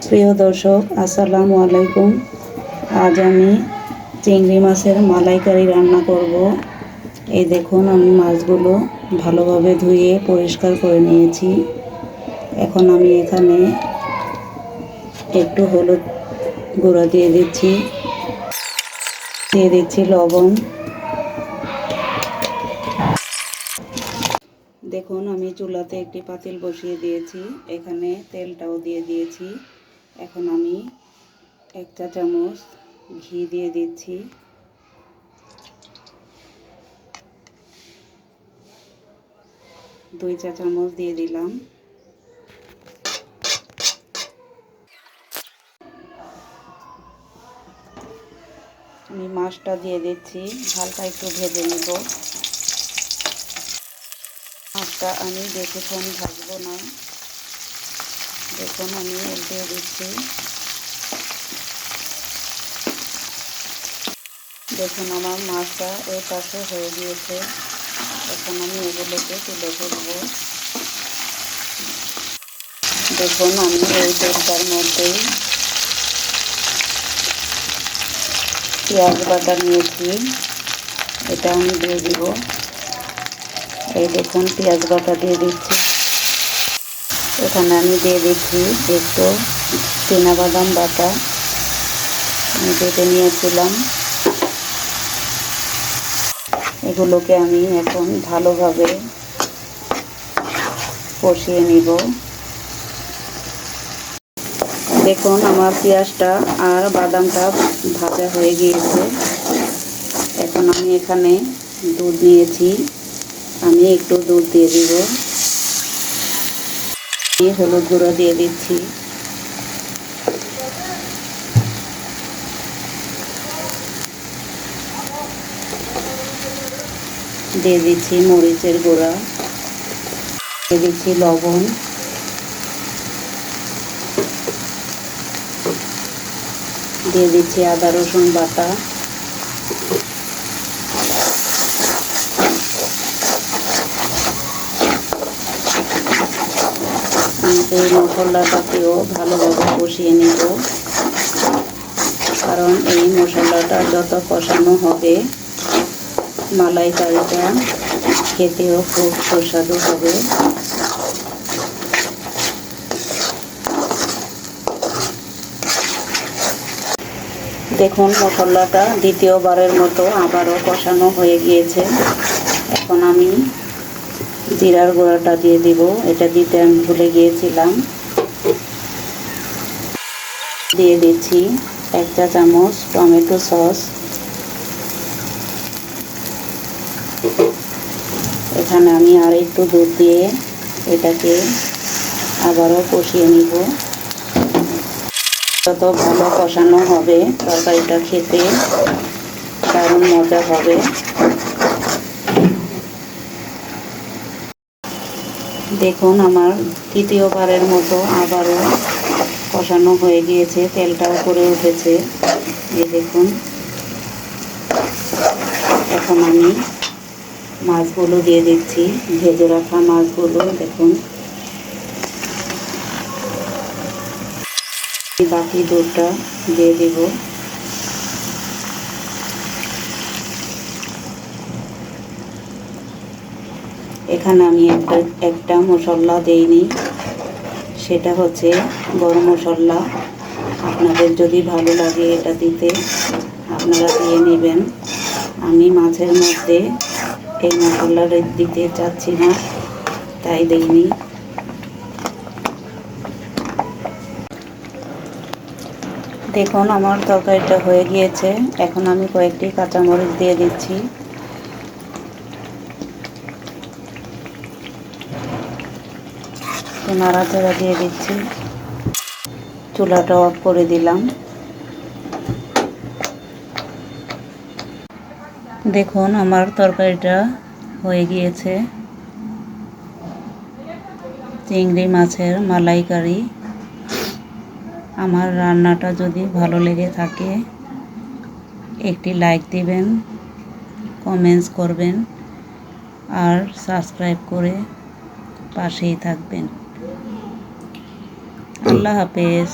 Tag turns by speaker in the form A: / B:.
A: প্রিয় দর্শক, আসসালামু আলাইকুম। আজ আমি চিংড়ি মাছের মালাইকারি রান্না করব। এই দেখুন, আমি মাছগুলো ভালোভাবে ধুয়ে পরিষ্কার করে নিয়েছি। এখন আমি এখানে একটু হলুদ গুঁড়া দিয়ে দিচ্ছি লবণ। দেখুন, আমি চুলাতে একটি পাতিল বসিয়ে দিয়েছি, এখানে তেলটাও দিয়ে দিয়েছি। এখন আমি 1 চা চামচ ঘি দিয়ে দিচ্ছি। 2 চা চামচ দিয়ে দিলাম। আমি মাছটা দিয়ে দিচ্ছি, হালকা একটু ভেজে নেব। মাছটা আমি বেশিক্ষণ ভাজবো না। দেখুন, আমি উল্টে দিচ্ছি। দেখুন, আমার মাছটা এই পাশে হয়ে গিয়েছে। এখন আমি এগুলোকে তুলে ফেলব। দেখুন, আমি এই তেলটার মধ্যেই পেঁয়াজ বাটা নিয়েছি, এটা আমি দিয়ে দিব। এই দেখুন, পেঁয়াজ বাটা দিয়ে দিচ্ছি। এখানে আমি দিয়ে দিচ্ছি একটু চীনাবাদাম বাটা, আমি বেটে নিয়েছিলাম। এগুলোকে আমি এখন ভালোভাবে কষিয়ে নিব। দেখুন, আমার পেঁয়াজটা আর বাদামটা ভাজা হয়ে গিয়েছে। এখন আমি এখানে দুধ নিয়েছি, আমি একটু দুধ দিয়ে দিব। হলুদ গুঁড়ো দিয়ে দিচ্ছি। দিয়ে দিচ্ছি মরিচের গুঁড়া, দিয়ে দিচ্ছি লবণ, দিয়ে দিচ্ছি আদা রসুন বাটা। এই মশলাটাকেও ভালোভাবে কষিয়ে নিব, কারণ এই মশলাটা যত কষানো হবে মালাইকারিটা খেতেও খুব সুস্বাদু হবে। দেখুন, মশলাটা দ্বিতীয়বারের মতো আবারও কষানো হয়ে গিয়েছে। এখন আমি জিরার গুঁড়াটা দিয়ে দিব, এটা দিতে আমি ভুলে গিয়েছিলাম। দিয়ে দিচ্ছি 1 চা চামচ টমেটো সস। এখানে আমি আর একটু দুধ দিয়ে এটাকে আবারও কষিয়ে নিব। যত ভালো কষানো হবে তরকারিটা খেতে দারুণ মজা হবে। দেখুন, আমার তৃতীয়বারের মতো আবারও কষানো হয়ে গিয়েছে, তেলটা উপরে উঠেছে। এই দেখুন, এখন আমি মাছগুলো দিয়ে দিচ্ছি, ভেজে রাখা মাছগুলো। দেখুন, বাকি দুধটা দিয়ে দিব। এখানে আমি একটা মশলা দেইনি, সেটা হচ্ছে গরম মশলা। আপনাদের যদি ভালো লাগে এটা দিতে, আপনারা দিয়ে নেবেন। আমি মাছের মধ্যে এই মশলাটা দিতে চাচ্ছি না, তাই দেইনি। দেখুন, আমার তরকারিটা হয়ে গিয়েছে। এখন আমি কয়েকটি কাঁচামরিচ দিয়ে দিচ্ছি। নাড়াচাড়া দিয়ে দিচ্ছি। চুলাটা অফ করে দিলাম। দেখুন, আমার তরকারিটা হয়ে গিয়েছে, চিংড়ি মাছের মালাইকারি। আমার রান্নাটা যদি ভালো লেগে থাকে একটি লাইক দিবেন, কমেন্টস করবেন আর সাবস্ক্রাইব করে পাশেই থাকবেন। আল্লাহ হাফেজ।